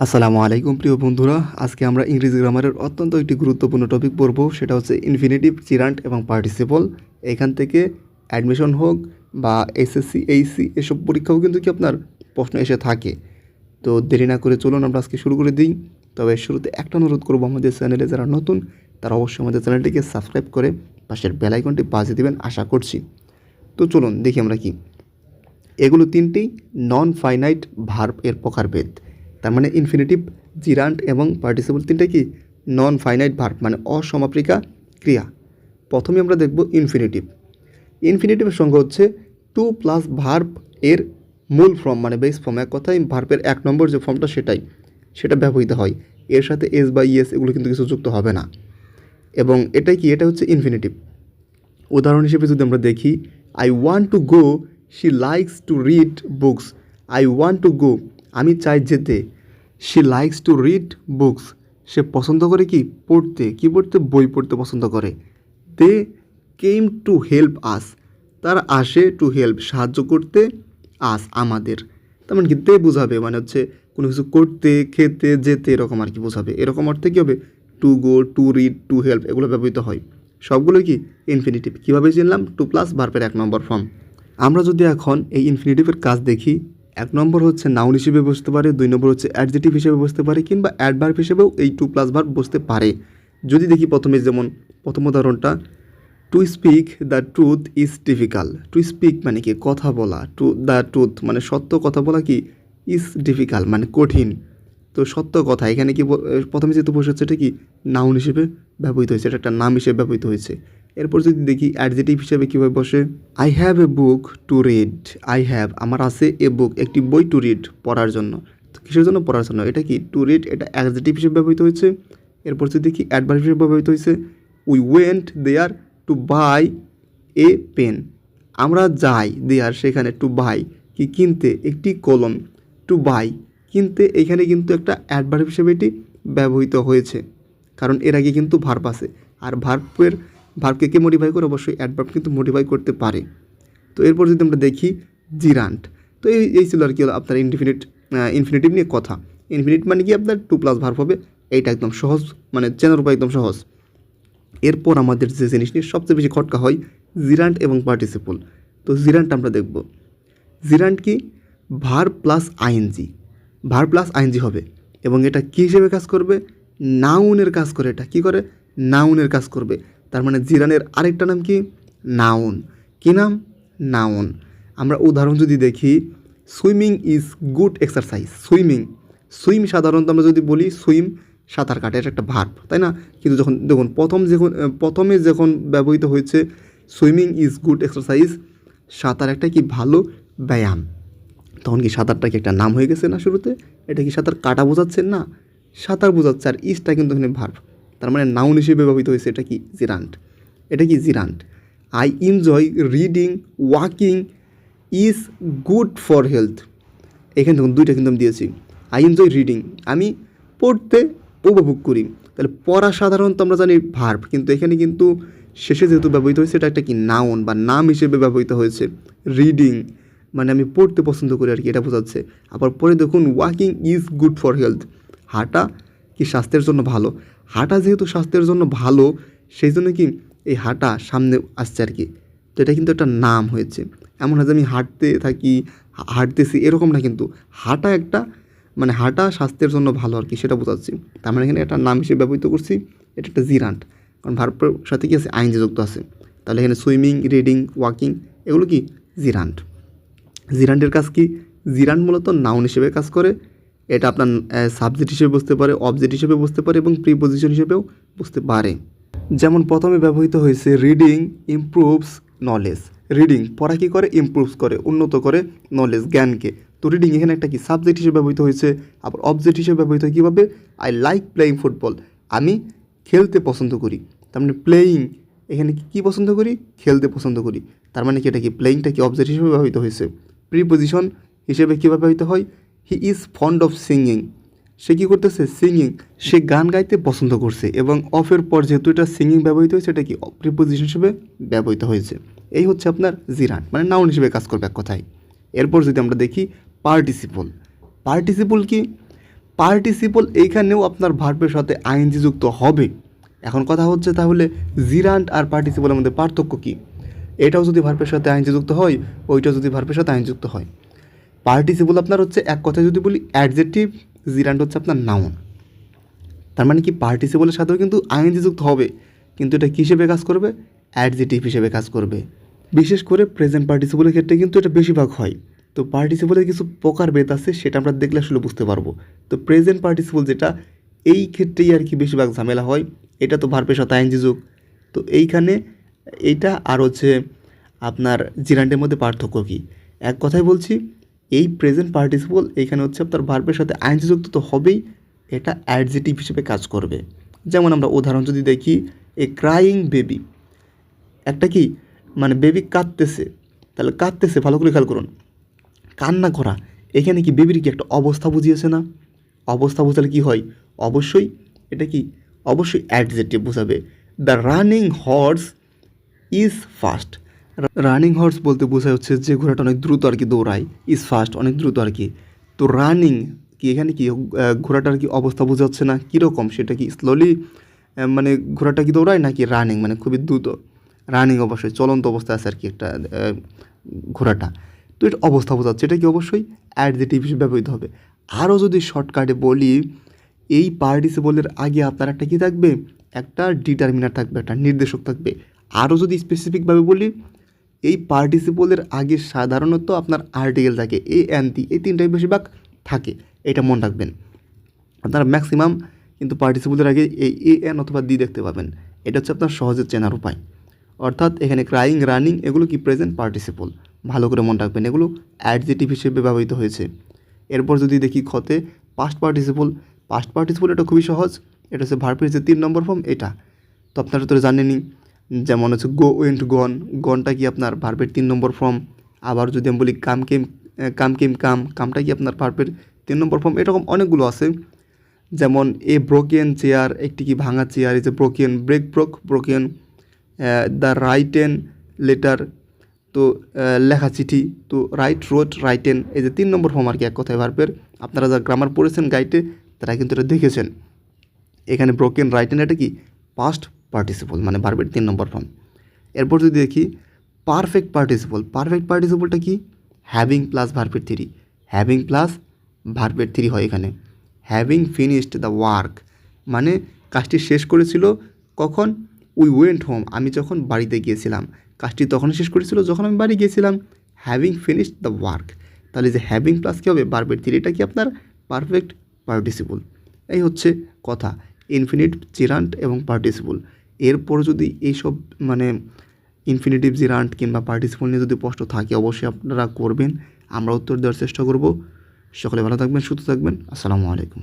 আসসালামু আলাইকুম প্রিয় বন্ধুরা, আজকে আমরা ইংরেজি গ্রামারের অত্যন্ত একটি গুরুত্বপূর্ণ টপিক পড়ব। সেটা হচ্ছে ইনফিনিটিভ, জিরান্ট এবং পার্টিসিপল। এখান থেকে অ্যাডমিশন হোক বা এসএসসি, এইচএসসি এসব পরীক্ষাও কিন্তু আপনার প্রশ্ন এসে থাকে। তো দেরি না করে চলুন আমরা আজকে শুরু করে দিই। তবে শুরুতে একটা অনুরোধ করবো, আমাদের চ্যানেলে যারা নতুন তারা অবশ্যই আমাদের চ্যানেলটিকে সাবস্ক্রাইব করে পাশের বেল আইকনটি বাজিয়ে দেবেন আশা করছি। তো চলুন দেখি আমরা কি। এগুলো তিনটি নন ফাইনাইট ভার্ব এর প্রকারভেদ। তার মানে ইনফিনিটিভ, জিরান্ট এবং পার্টিসিপল তিনটা কি নন ফাইনাইট ভার্ব, মানে অসমাপিকা ক্রিয়া। প্রথমে আমরা দেখব ইনফিনিটিভ। ইনফিনিটিভের সংজ্ঞা হচ্ছে টু প্লাস ভার্ব এর মূল ফর্ম, মানে বেস ফর্ম। এক কথায় ভার্বের এক নম্বর যে ফর্মটা সেটা ব্যবহৃত হয়। এর সাথে এস বা ইএস এগুলো কিন্তু কিছু যুক্ত হবে না। এবং এটাই কি, এটা হচ্ছে ইনফিনিটিভ। উদাহরণ হিসেবে যদি আমরা দেখি, I want to go, she likes to read books. I want to go, আমি চাই যেতে। She likes to read books, সে পছন্দ করে কি পড়তে, বই পড়তে পছন্দ করে। দে কেম টু হেল্প আস, তারা আসে টু হেল্প, সাহায্য করতে, আস আমাদের। তার মানে কি দে বোঝাবে, মানে হচ্ছে কোনো কিছু করতে, খেতে, যেতে, এরকম আর কি বোঝাবে। এরকম অর্থে কী হবে, to go, to read, to help এগুলো ব্যবহৃত হয়। সবগুলো কি ইনফিনিটিভ। কীভাবে চিনলাম, টু প্লাস ভার্বের এক নম্বর ফর্ম। আমরা যদি এখন এই ইনফিনিটিভের কাজ দেখি, এক নম্বর হচ্ছে নাউন হিসেবে বসতে পারে, দুই নম্বর হচ্ছে অ্যাডজেক্টিভ হিসেবে বসতে পারে, কিংবা অ্যাডভার্ব হিসেবেও এই টু প্লাস ভার্ব বসতে পারে। যদি দেখি প্রথমে, যেমন প্রথম উদাহরণটা, to speak the truth is difficult. To speak মানে কি কথা বলা, টু দ্য ট্রুথ মানে সত্য কথা বলা, কি ইজ ডিফিকাল্ট মানে কঠিন। তো সত্য কথা এখানে কি প্রথমে যেহেতু বসে হচ্ছে, এটা কি নাউন হিসেবে ব্যবহৃত হয়েছে, এটা একটা নাম হিসেবে ব্যবহৃত হয়েছে। এরপর যদি দেখি অ্যাডজেক্টিভ হিসেবে কীভাবে বসে, I have a book to read. I have আমার আছে এ বুক একটি বই, টু রিড পড়ার জন্য। তো কিসের জন্য, পড়ার জন্য। এটা কি টু রিড, এটা অ্যাডজেক্টিভ হিসেবে ব্যবহৃত হয়েছে। এরপর যদি দেখি অ্যাডভার্ব হিসেবে ব্যবহৃত হয়েছে, we went there to buy a pen. আমরা যাই দেয়ার সেখানে, টু বাই কি কিনতে, একটি কলম। টু বাই কিনতে, এখানে কিন্তু একটা অ্যাডভার্ব হিসেবে এটি ব্যবহৃত হয়েছে, কারণ এর আগে কিন্তু ভার্ব আছে। আর ভার্বকে কে মডিফাই করে, অবশ্যই অ্যাডভার্ব কিন্তু মডিফাই করতে পারে। তো এরপর যদি আমরা দেখি জিরান্ট, তো এই ছিল আর কি আপনার ইনফিনিটিভ নিয়ে কথা। ইনফিনিট মানে কি আপনার টু প্লাস ভার্ব হবে, এইটা একদম সহজ, মানে চেনার উপায় একদম সহজ। এরপর আমাদের যে জিনিস নিয়ে সবচেয়ে বেশি খটকা হয়, জিরান্ট এবং পার্টিসিপল। তো জিরান্ট আমরা দেখব। জিরান্ট কি, verb plus ING. Verb plus ING হবে, এবং এটা কী হিসেবে কাজ করবে, নাউনের কাজ করে। এটা কী করে, নাউনের কাজ করবে। তার মানে জিরানের আরেকটা নাম কি, নাউন। কী নাম, নাউন। আমরা উদাহরণ যদি দেখি, swimming is good exercise. Swim সাধারণত আমরা যদি বলি সুইম সাঁতার কাটা, এটা একটা ভার্ব, তাই না? কিন্তু যখন দেখুন প্রথমে যখন ব্যবহৃত হয়েছে সুইমিং ইজ গুড এক্সারসাইজ, সাঁতার একটা কি ভালো ব্যায়াম, তখন কি সাঁতারটা কি একটা নাম হয়ে গেছে না শুরুতে? এটা কি সাঁতার কাটা বোঝাচ্ছেন না, সাঁতার বোঝাচ্ছে। আর ইজটা কিন্তু এখানে ভার্ব, তার মানে নাউন হিসেবে ব্যবহৃত হয়েছে। এটা কি জিরান্ট। এটা কি gerund. I enjoy reading, walking is good for health. এখানে দেখুন দুইটা কিন্তু আমি দিয়েছি। আই এনজয় রিডিং, আমি পড়তে উপভোগ করি। তাহলে পড়া সাধারণত আমরা জানি ভার্ব, কিন্তু এখানে কিন্তু শেষে যেহেতু ব্যবহৃত হয়েছে, এটা একটা কি নাউন বা নাম হিসেবে ব্যবহৃত হয়েছে। রিডিং মানে আমি পড়তে পছন্দ করি আর কি, এটা বোঝাচ্ছে। আবার পরে দেখুন walking is good for health, হাঁটা কি স্বাস্থ্যের জন্য ভালো। হাঁটা যেহেতু স্বাস্থ্যের জন্য ভালো, সেই জন্য কি এই হাঁটা সামনে আসছে আর কি। তো এটা কিন্তু একটা নাম হয়েছে। এমন হয় যে আমি হাঁটতেছি এরকম না, কিন্তু হাঁটা একটা মানে হাঁটা স্বাস্থ্যের জন্য ভালো আর কি, সেটা বোঝাচ্ছি। তার মানে এখানে একটা নাম হিসেবে ব্যবহৃত করছি। এটা একটা জিরান্ট, কারণ ভার্বের সাথে কি আছে, আইনজি যুক্ত আছে। তাহলে এখানে সুইমিং, রিডিং, ওয়াকিং এগুলো কি জিরান্ট। জিরান্টের কাজ কি, জিরান্ট মূলত নাউন হিসেবে কাজ করে। এটা আপনার সাবজেক্ট হিসেবে বুঝতে পারে, অবজেক্ট হিসেবে বুঝতে পারে, এবং প্রিপোজিশন হিসেবেও বুঝতে পারে। যেমন প্রথমে ব্যবহৃত হয়েছে রিডিং ইমপ্রুভস নলেজ। রিডিং পড়া কী করে, ইমপ্রুভস করে, উন্নত করে নলেজ জ্ঞানকে। তো রিডিং এখানে একটা কি সাবজেক্ট হিসেবে ব্যবহৃত হয়েছে। আবার অবজেক্ট হিসেবে ব্যবহৃত হয় কীভাবে, আই লাইক প্লেয়িং ফুটবল, আমি খেলতে পছন্দ করি। তার মানে প্লেয়িং এখানে কী পছন্দ করি, খেলতে পছন্দ করি। তার মানে কি এটা কি প্লেয়িংটা কি অবজেক্ট হিসেবে ব্যবহৃত হয়েছে। প্রিপোজিশন হিসেবে কীভাবে ব্যবহৃত হয়, he is fond of singing, সে কী করতেছে, সিঙ্গিং, সে গান গাইতে পছন্দ করছে। এবং অফের পর যেহেতু এটা সিঙ্গিং ব্যবহৃত হয়েছে, এটা কি প্রিপোজিশন হিসেবে ব্যবহৃত হয়েছে। এই হচ্ছে আপনার জিরান্ট, মানে নাউন হিসেবে কাজ করবে এক কথায়। এরপর যদি আমরা দেখি পার্টিসিপল। পার্টিসিপল কি, পার্টিসিপল এইখানেও আপনার ভার্বের সাথে আইএনজি যুক্ত হবে। এখন কথা হচ্ছে তাহলে জিরান্ট আর পার্টিসিপলের মধ্যে পার্থক্য কী? এটাও যদি ভার্বের সাথে আইএনজি যুক্ত হয়, ওইটাও যদি ভার্বের সাথে আইএনজি যুক্ত হয়। পার্টিসিপল আপনার হচ্ছে এক কথায় যদি বলি অ্যাডজেক্টিভ, জিরান্ট হচ্ছে আপনার নাউন। তার মানে কি পার্টিসিপলের সাথেও কিন্তু আইএনজি যুক্ত হবে, কিন্তু এটা কী হিসেবে কাজ করবে? অ্যাডজেক্টিভ হিসেবে কাজ করবে। বিশেষ করে প্রেজেন্ট পার্টিসিপলের ক্ষেত্রে কিন্তু এটা বেশিরভাগ হয়। তো পার্টিসিপলের কিছু প্রকারভেদ আছে, সেটা আমরা দেখলে আসলে বুঝতে পারবো। তো প্রেজেন্ট পার্টিসিপল যেটা, এই ক্ষেত্রেই আর কি বেশিরভাগ ঝামেলা হয়। এটা তো ভার্বের সাথে আইএনজি যোগ। তো এইখানে এইটা আর হচ্ছে আপনার জিরান্টের মধ্যে পার্থক্য কী? এক কথায় বলছি, এই প্রেজেন্ট পার্টিসিপল এইখানে হচ্ছে আপনার ভার্বের সাথে আইএনজি যুক্ত তো হবেই, এটা অ্যাডজেক্টিভ হিসেবে কাজ করবে। যেমন আমরা উদাহরণ যদি দেখি, এ ক্রাইং বেবি, একটা কি মানে বেবি কাঁদতেছে, তাহলে কাঁদতেছে ভালো করে খেয়াল করুন, কান্না করা, এখানে কি বেবির কি একটা অবস্থা বুঝিয়েছে না? অবস্থা বোঝালে কি হয়? অবশ্যই এটা কি, অবশ্যই অ্যাডজেক্টিভ বোঝাবে। The running horse is fast. Running horse বলতে বোঝায় হচ্ছে যে ঘোড়াটা অনেক দ্রুত আর কি দৌড়ায়, ইজ ফাস্ট অনেক দ্রুত আর কি। তো রানিং কি এখানে কি ঘোড়াটার কি অবস্থা বোঝাচ্ছে না? কীরকম সেটা কি স্লোলি মানে ঘোড়াটা কি দৌড়ায় নাকি রানিং মানে খুবই দ্রুত? রানিং অবশ্যই চলন্ত অবস্থায় আছে আর কি একটা ঘোড়াটা। তো এটা অবস্থা বোঝাচ্ছে, এটা কি অবশ্যই অ্যাডজেক্টিভ হিসেবে ব্যবহৃত হবে। আরও যদি শর্টকাটে বলি, এই পার্টিসিপলের আগে আপনার একটা কী থাকবে? একটা ডিটারমিনার থাকবে, একটা নির্দেশক থাকবে। আরও যদি স্পেসিফিকভাবে বলি, এই পার্টিসিপলের আগে সাধারণত আপনার আর্টিকেল থাকে, এ এন দি, এই তিনটাই বেশিরভাগ থাকে, এটা মনে রাখবেন। আপনারা ম্যাক্সিমাম কিন্তু পার্টিসিপলের আগে এই এ এন অথবা দি দেখতে পাবেন। এটা হচ্ছে আপনার সহজে চেনার উপায়। অর্থাৎ এখানে ক্রাইং, রানিং এগুলো কি প্রেজেন্ট পার্টিসিপল, ভালো করে মনে রাখবেন, এগুলো অ্যাডজেক্টিভ হিসেবে ব্যবহৃত হয়েছে। এরপর যদি দেখি খতে পাস্ট পার্টিসিপল, পাস্ট পার্টিসিপল এটা খুবই সহজ, এটা হচ্ছে ভার্বের যে 3 নম্বর ফর্ম এটা। তো আপনারা তো জানেনই, যেমন হচ্ছে গো, ওয়েন্ট, গন, গনটা কি আপনার ভার্বের 3 নম্বর ফর্ম। আবার যদি আমি বলি কাম কেম, কামটা কি আপনার ভার্বের 3 নম্বর ফর্ম। এরকম অনেকগুলো আছে, যেমন এ ব্রোকেন চেয়ার, একটি কি ভাঙা চেয়ার, এই যে broken, broken, the written letter, তো লেখা চিঠি, তো রাইটেন, এই যে 3 নম্বর ফর্ম আর কি এক কথায় ভার্বের। আপনারা যারা গ্রামার পড়েছেন গাইডে তারা কিন্তু এটা দেখেছেন। এখানে ব্রোকেন, রাইটেন এটা কি পাস্ট পার্টিসিপল মানে ভার্বের 3 নম্বর ফর্ম। এরপর যদি দেখি পারফেক্ট পার্টিসিপলটা কি? হ্যাভিং প্লাস ভার্বের 3, হ্যাভিং প্লাস ভার্বের 3 হয় এখানে। হ্যাভিং ফিনিশড দ্য ওয়ার্ক মানে কাজটি শেষ করেছিল কখন? উই ওয়েন্ট হোম, আমি যখন বাড়িতে গিয়েছিলাম, কাজটি তখনই শেষ করেছিল যখন আমি বাড়ি গিয়েছিলাম। হ্যাভিং ফিনিশড দ্য ওয়ার্ক, তাহলে যে হ্যাভিং প্লাস কী হবে? ভার্বের 3, এটা কি আপনার পারফেক্ট পার্টিসিপল। এই হচ্ছে কথা, ইনফিনিট, জিরান্ট এবং পার্টিসিপল। এরপর যদি এইসব মানে ইনফিনিটিভ, জিরান্ট কিংবা পার্টিসিপল নিয়ে যদি প্রশ্ন থাকে অবশ্যই আপনারা করবেন, আমরা উত্তর দেওয়ার চেষ্টা করব। সকলে ভালো থাকবেন, সুস্থ থাকবেন। আসসালামু আলাইকুম।